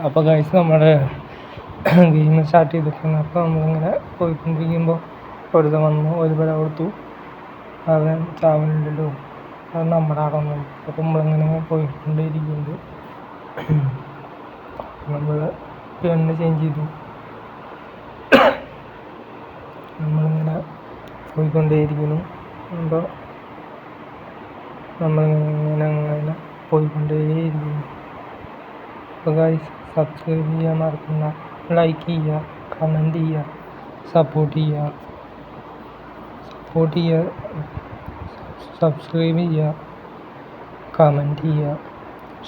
അപ്പോൾ ഗൈസ് നമ്മുടെ game start ചെയ്തിട്ടുണ്ട്. അപ്പോൾ നമ്മളിങ്ങനെ പോയിക്കൊണ്ടിരിക്കുമ്പോൾ ഒരുത്തൻ വന്നു, ഒരു പേര കൊടുത്തു, അവൻ ചാവലുണ്ടല്ലോ, അത് നമ്മുടെ ആളൊന്നും. അപ്പോൾ നമ്മളിങ്ങനെ പോയിക്കൊണ്ടേയിരിക്കുന്നുണ്ട്. നമ്മൾ ഗണ്ണ് ചേഞ്ച് ചെയ്തു. നമ്മളിങ്ങനെ പോയിക്കൊണ്ടേയിരിക്കുന്നു. അപ്പോൾ നമ്മളിങ്ങനെ പോയിക്കൊണ്ടേയിരിക്കുന്നു. അപ്പോൾ ഗൈസ് സബ്സ്ക്രൈബ് ചെയ്യാൻ മറക്കണ്ട, ലൈക്ക് ചെയ്യുക, കമൻറ്റ് ചെയ്യുക, സപ്പോർട്ട് ചെയ്യുക, സബ്സ്ക്രൈബ് ചെയ്യുക, കമൻറ്റ് ചെയ്യുക,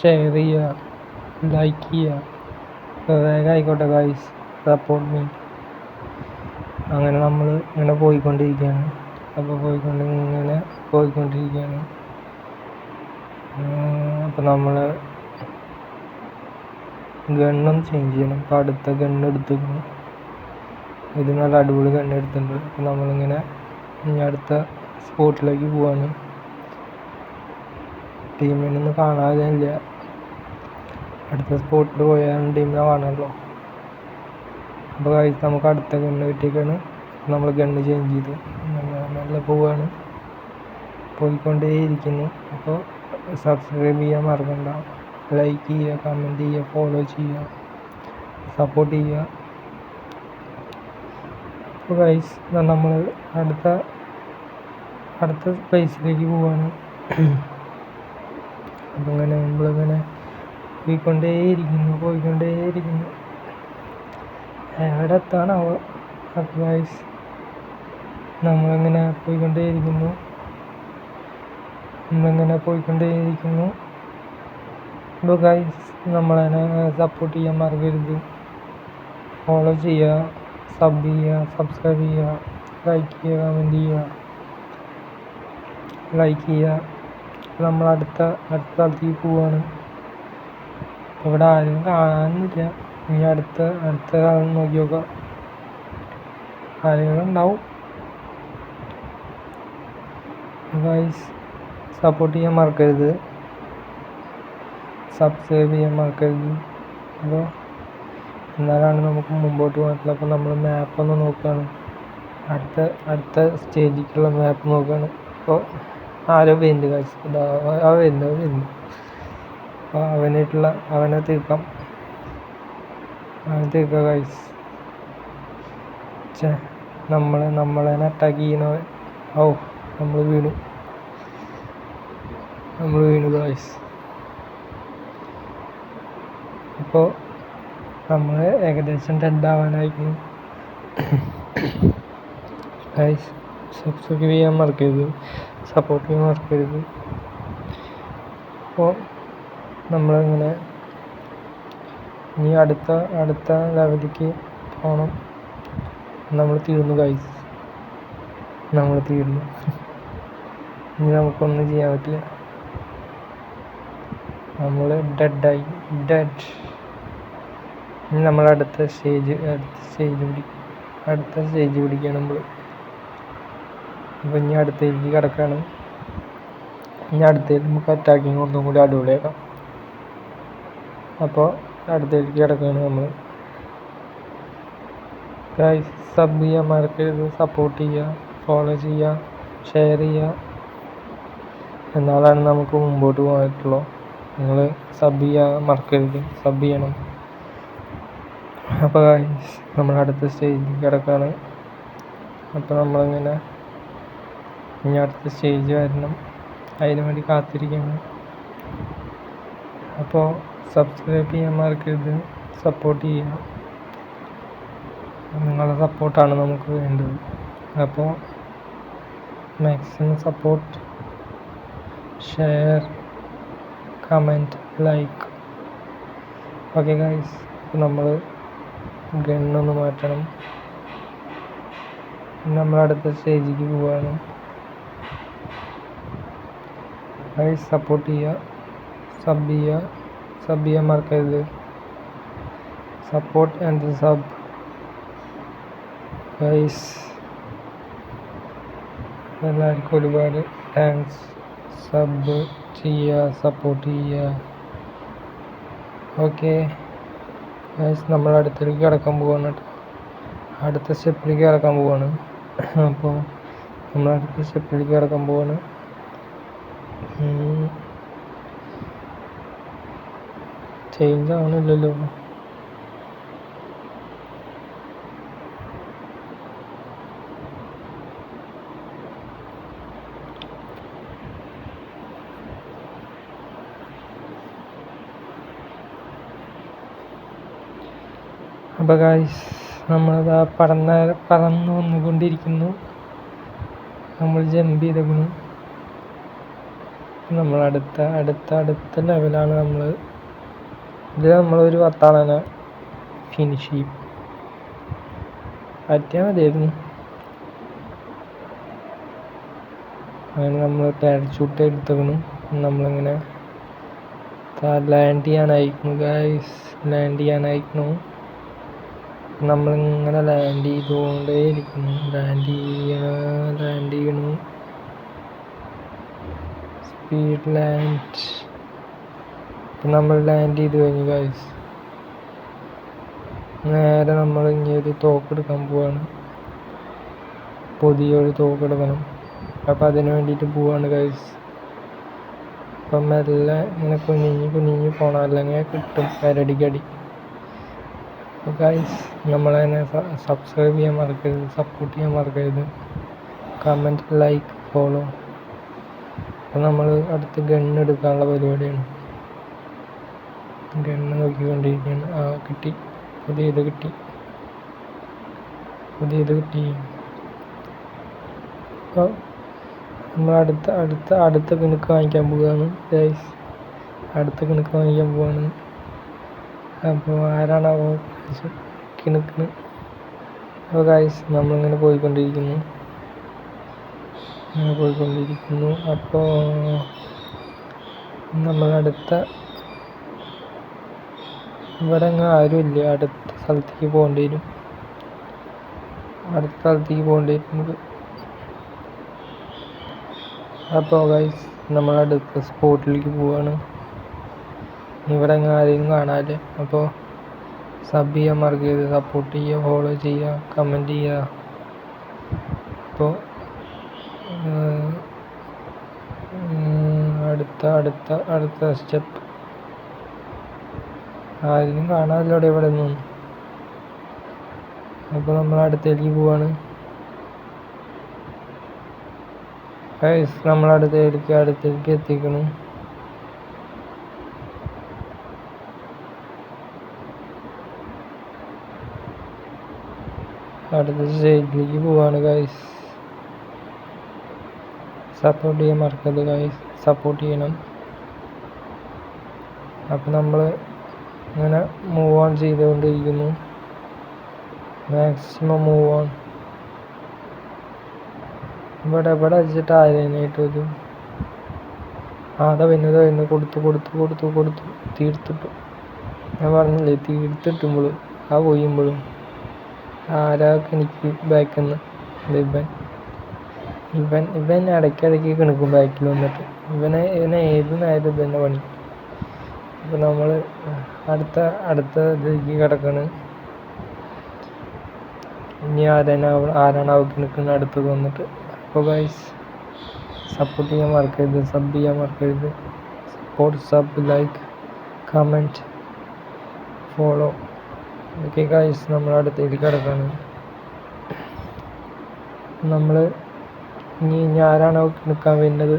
ഷെയർ ചെയ്യുക, ലൈക്ക് ചെയ്യുക. വേഗം ആയിക്കോട്ടെ ഗൈസ്, സപ്പോർട്ട് മീ. അങ്ങനെ നമ്മൾ ഇങ്ങനെ പോയിക്കൊണ്ടിരിക്കുകയാണ്. അപ്പോൾ പോയിക്കൊണ്ടിരിക്കുകയാണ്. അപ്പോൾ നമ്മൾ ഗണ്ണൊന്ന് ചേഞ്ച് ചെയ്യണം. അപ്പോൾ അടുത്ത ഗണ്ണ് എടുത്തിരുന്നു. ഇത് നല്ല അടിപൊളി ഗണ്ണ് എടുത്തിട്ടുണ്ട്. അപ്പോൾ നമ്മളിങ്ങനെ ഇനി അടുത്ത സ്പോട്ടിലേക്ക് പോവാണ്. ടീമിനൊന്നും കാണാനില്ല. അടുത്ത സ്പോട്ടിൽ പോയാൽ ടീമിനെ കാണാമല്ലോ. അപ്പോൾ കഴിച്ച് നമുക്ക് അടുത്ത ഗണ്ണ് കിട്ടിയേക്കാണ്. നമ്മൾ ഗണ്ണ് ചേഞ്ച് ചെയ്തു. നല്ല പോവാണ്, പോയിക്കൊണ്ടേയിരിക്കുന്നു. അപ്പോൾ സബ്സ്ക്രൈബ് ചെയ്യാൻ മറക്കണ്ട, ലൈക്ക് ചെയ്യുക, കമൻറ്റ് ചെയ്യുക, ഫോളോ ചെയ്യുക, സപ്പോർട്ട് ചെയ്യുക. അപ്പോൾ ഗൈസ് നമ്മൾ അടുത്ത പ്ലേസിലേക്ക് പോവാണ്. അപ്പോൾ നമ്മളിങ്ങനെ പോയിക്കൊണ്ടേയിരിക്കുന്നു. എവിടെ എത്താനാവോ? അപ്പോൾ ഗൈസ് നമ്മളിങ്ങനെ പോയിക്കൊണ്ടേയിരിക്കുന്നു. അപ്പോൾ ഗൈസ് നമ്മളതിനെ സപ്പോർട്ട് ചെയ്യാൻ മറക്കരുത്. ഫോളോ ചെയ്യുക, സബ് ചെയ്യുക, സബ്സ്ക്രൈബ് ചെയ്യുക, ലൈക്ക് ചെയ്യുക, കമൻറ്റ് ചെയ്യുക. നമ്മൾ അടുത്ത സ്ഥലത്തേക്ക് പോവാണ്. ഇവിടെ ആരും കാണാനില്ല. ഇനി അടുത്ത കാലം നോക്കി നോക്കാം, ആളുകളുണ്ടാവും. ഗൈസ് സപ്പോർട്ട് ചെയ്യാൻ മറക്കരുത്, സബ്സ്ക്രൈബ് ചെയ്യാൻ മറക്കരുത്. അപ്പോൾ എന്നാലാണ് നമുക്ക് മുമ്പോട്ട് പോകാൻ. അപ്പോൾ നമ്മൾ മാപ്പൊന്ന് നോക്കുകയാണ്, അടുത്ത സ്റ്റേജിലേക്കുള്ള മാപ്പ് നോക്കുകയാണ്. അപ്പോൾ ആരോ വരുന്നുണ്ട് ഗൈസ്, വരുന്നു. അപ്പോൾ അവനെ തീർക്കാം ഗൈസ്. നമ്മളെ അറ്റാക്ക് ചെയ്യുന്നവൻ. നമ്മൾ വീണു ഗൈസ്. അപ്പോൾ നമ്മൾ ഏകദേശം ഡെഡ് ആവാനായിരുന്നു ഗൈസ്. സബ്സ്ക്രൈബ് ചെയ്യാൻ മറക്കരുത്, സപ്പോർട്ട് ചെയ്യാൻ മറക്കരുത്. അപ്പോൾ നമ്മളിങ്ങനെ ഇനി അടുത്ത ലെവലിലേക്ക് പോകണം. നമ്മൾ തീർന്നു ഗൈസ്, ഇനി നമുക്കൊന്നും ചെയ്യാൻ പറ്റില്ല. നമ്മൾ ഡെഡ്. ഇനി നമ്മൾ അടുത്ത സ്റ്റേജ് പിടിക്കുകയാണ് നമ്മൾ. അപ്പോൾ ഇനി അടുത്തേക്ക് കിടക്കുകയാണ്. ഇനി അടുത്തേക്ക് നമുക്ക് അറ്റാക്കിങ് ഒന്നും കൂടി അടിപൊളിയാക്കാം. അപ്പോൾ അടുത്തേക്ക് കിടക്കുകയാണ് നമ്മൾ. ഗൈസ് സബ് ചെയ്യാൻ മറക്കരുത്, സപ്പോർട്ട് ചെയ്യുക, ഫോളോ ചെയ്യുക, ഷെയർ ചെയ്യുക. എന്നാലാണ് നമുക്ക് മുമ്പോട്ട് പോകാൻ പറ്റുള്ളൂ. നിങ്ങൾ സബ് ചെയ്യാൻ മറക്കരുത്, സബ് ചെയ്യണം. അപ്പോൾ ഗൈസ് നമ്മൾ അടുത്ത സ്റ്റേജിൽ കിടക്കുകയാണ്. അപ്പോൾ നമ്മളിങ്ങനെ ഇനി അടുത്ത സ്റ്റേജ് വരണം, അതിനു വേണ്ടി കാത്തിരിക്കുകയാണ്. അപ്പോൾ സബ്സ്ക്രൈബ് ചെയ്യാൻ മറക്കരുത്, സപ്പോർട്ട് ചെയ്യുക. നിങ്ങളുടെ സപ്പോർട്ടാണ് നമുക്ക് വേണ്ടത്. അപ്പോൾ maximum support, share, comment, like. Okay guys, നമ്മൾ ഗണ്ണൊന്ന് മാറ്റണം. നമ്മൾ അടുത്ത സ്റ്റേജിലേക്ക് പോവാണ്. ഗൈസ് സപ്പോർട്ട് ചെയ്യുക, സബ് ചെയ്യാൻ മറക്കരുത്. Support and sub guys. എല്ലാവർക്കും ഒരുപാട് താങ്ക്സ്. സബ് ചെയ്യുക, സപ്പോർട്ട് ചെയ്യുക. ഓക്കെ. ഗൈസ് നമ്മൾ അടുത്തേക്ക് കിടക്കാൻ പോവാണ് കേട്ടോ. അടുത്ത സ്റ്റെപ്പിലേക്ക് കിടക്കാൻ പോവാണ്. അപ്പോൾ നമ്മൾ അടുത്ത സ്റ്റെപ്പിലേക്ക് കിടക്കാൻ പോവാണ്. ചേഞ്ച് ആവണില്ലല്ലോ. അപ്പോൾ ഗൈസ് നമ്മളതാ പറന്ന് വന്നുകൊണ്ടിരിക്കുന്നു. നമ്മൾ ജമ്പ് ചെയ്തേക്കുന്നു. നമ്മൾ അടുത്ത ലെവലാണ് നമ്മൾ. ഇത് നമ്മളൊരു 10 ആളെ ഫിനിഷ് ചെയ്യും. പറ്റിയാൽ മതിയായിരുന്നു. അങ്ങനെ നമ്മൾ പാരച്യൂട്ട് എടുത്തേക്കുന്നു. നമ്മളിങ്ങനെ ലാൻഡ് ചെയ്യാനായിരിക്കുന്നു ഗൈസ്. ലാൻഡ് ചെയ്യാനായിരിക്കുന്നു. നമ്മളിങ്ങനെ ലാൻഡ് ചെയ്തുകൊണ്ടേയിരിക്കുന്നു. ലാൻഡ് ചെയ്യണു. Speed land. ഇപ്പം നമ്മൾ ലാൻഡ് ചെയ്ത് കഴിഞ്ഞു ഗൈസ്. നേരെ നമ്മൾ ഇനി ഒരു തോക്കെടുക്കാൻ പോവാണ്. പുതിയൊരു തോക്കെടുക്കണം. അപ്പം അതിന് വേണ്ടിയിട്ട് പോവാണ് ഗൈസ്. അപ്പം മെല്ലെ ഇങ്ങനെ കുനിഞ്ഞ് പോകണം, അല്ലെങ്കിൽ കിട്ടും കരടിക്കടി. അപ്പോൾ ഗൈസ് നമ്മളതിനെ സബ്സ്ക്രൈബ് ചെയ്യാൻ മറക്കരുത്, സപ്പോർട്ട് ചെയ്യാൻ മറക്കരുത്. Comment, like, follow. അപ്പോൾ നമ്മൾ അടുത്ത് ഗണ്ണ് എടുക്കാനുള്ള പരിപാടിയാണ്. ഗണ്ണ് നോക്കിക്കൊണ്ടിരിക്കുകയാണ്. കിട്ടി. പുതിയത് കിട്ടി. അപ്പോൾ നമ്മൾ അടുത്ത കിണുക്ക് വാങ്ങിക്കാൻ പോവുകയാണ് ഗൈസ്. അപ്പോൾ ആരാണാവോ കിണുക്കിന്. അപ്പോൾ ഗൈസ് നമ്മളിങ്ങനെ പോയിക്കൊണ്ടിരിക്കുന്നു. അപ്പോൾ നമ്മളടുത്ത ഇവിടെ അങ്ങ് ആരുമില്ല. അടുത്ത സ്ഥലത്തേക്ക് പോകേണ്ടി വരും. അപ്പോൾ ഗൈസ് നമ്മളടുത്ത സ്പോട്ടിലേക്ക് പോവാണ്. ഇവിടെ അങ്ങ് ആരെയും കാണാനില്ല. അപ്പോൾ സബ് ചെയ്യാൻ മറക്കരുത്, സപ്പോർട്ട് ചെയ്യുക, ഫോളോ ചെയ്യുക, കമൻറ്റ് ചെയ്യുക. അപ്പോൾ അടുത്ത സ്റ്റെപ്പ് ആരെയും കാണാനില്ല ഇവിടെ ഒന്നും. അപ്പോൾ നമ്മൾ അടുത്തേക്ക് പോവാണ്. ഗൈസ് നമ്മൾ അടുത്തേക്ക് എത്തിക്കണം. അടുത്ത സ്റ്റേജിലേക്ക് പോവാണ് ഗൈസ്. സപ്പോർട്ട് ചെയ്യാൻ മറക്കരുത് ഗൈസ്, സപ്പോർട്ട് ചെയ്യണം. അപ്പം നമ്മൾ ഇങ്ങനെ മൂവ് ഓൺ ചെയ്തുകൊണ്ടിരിക്കുന്നു. Maximum move on. ഇവിടെ വെച്ചിട്ട് ആരനായിട്ട് ഒരു വരുന്നു. കൊടുത്തു തീർത്തിട്ടു. ഞാൻ പറഞ്ഞില്ലേ, തീർത്തിട്ടുമ്പോഴും പോയുമ്പോഴും ആരാൾക്ക് എനിക്ക് ബാക്കിൽ നിന്ന് ഇവൻ ഇടയ്ക്കിടയ്ക്ക് കിണക്കും ബാക്കിൽ വന്നിട്ട്. ഇവനെ ഏത് നേരം ഇതന്നെ പണി. അപ്പോൾ നമ്മൾ അടുത്ത ഇതിലേക്ക് കിടക്കാണ്. ഇനി ആരാണ് അവർക്ക് നിൽക്കുന്നത് അടുത്തത് വന്നിട്ട്. അപ്പോൾ ഗൈസ് സപ്പോർട്ട് ചെയ്യാൻ മറക്കരുത്, സബ് ചെയ്യാൻ മറക്കരുത്. Support, sub, like, comment, follow. Okay guys നമ്മൾ അടുത്തേക്ക് കിടക്കാണ്. നമ്മൾ ഇനി ആരാണ് നിൽക്കാൻ വരുന്നത്.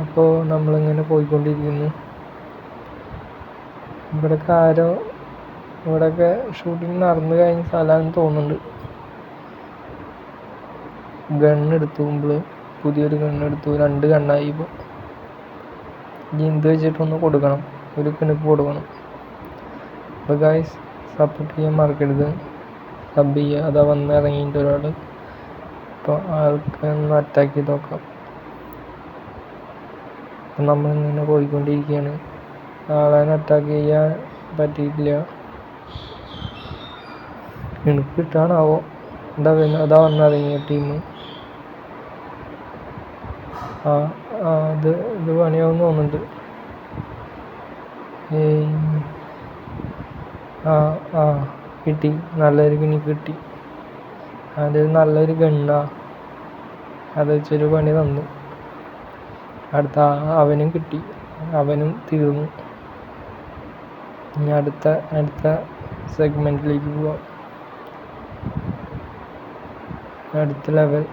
അപ്പോൾ നമ്മളിങ്ങനെ പോയിക്കൊണ്ടിരിക്കുന്നു. ഇവിടെയൊക്കെ ഷൂട്ടിങ് നടന്നു കഴിഞ്ഞ സ്ഥലമാണെന്ന് തോന്നുന്നുണ്ട്. പുതിയൊരു ഗണ്ണെടുത്തു. 2 ഗണ്ണായി. ഇപ്പോൾ ഇനി എന്ത് വെച്ചിട്ടൊന്ന് കൊടുക്കണം, ഒരു കിണുക്ക് കൊടുക്കണം. അപ്പോൾ ഗൈസ് സപ്പോർട്ട് ചെയ്യാൻ മറക്കരുത്, സബ് ചെയ്യുക. അതാ ഇറങ്ങിയിട്ട് ഒരാൾ. അപ്പോൾ ആൾക്കൊന്ന് അറ്റാക്ക് ചെയ്ത് നോക്കാം. അപ്പം നമ്മളിങ്ങനെ പോയിക്കൊണ്ടിരിക്കുകയാണ്. ആളെ അറ്റാക്ക് ചെയ്യാൻ പറ്റിയിട്ടില്ല. കിണുക്ക് കിട്ടാനാവോ. അതാ വന്നിറങ്ങിയ ടീം. ഇത് പണിയാവുന്ന തോന്നുന്നുണ്ട്. ആ ആ കിട്ടി, നല്ലൊരു ഗിനി കിട്ടി. അത് നല്ലൊരു ഗണ്ണാ, അത് വെച്ചൊരു പണി തന്നു. അടുത്ത അവനും കിട്ടി, അവനും തീർന്നു. ഇനി അടുത്ത സെഗ്മെൻറ്റിലേക്ക് പോവാം. അടുത്ത ലെവൽ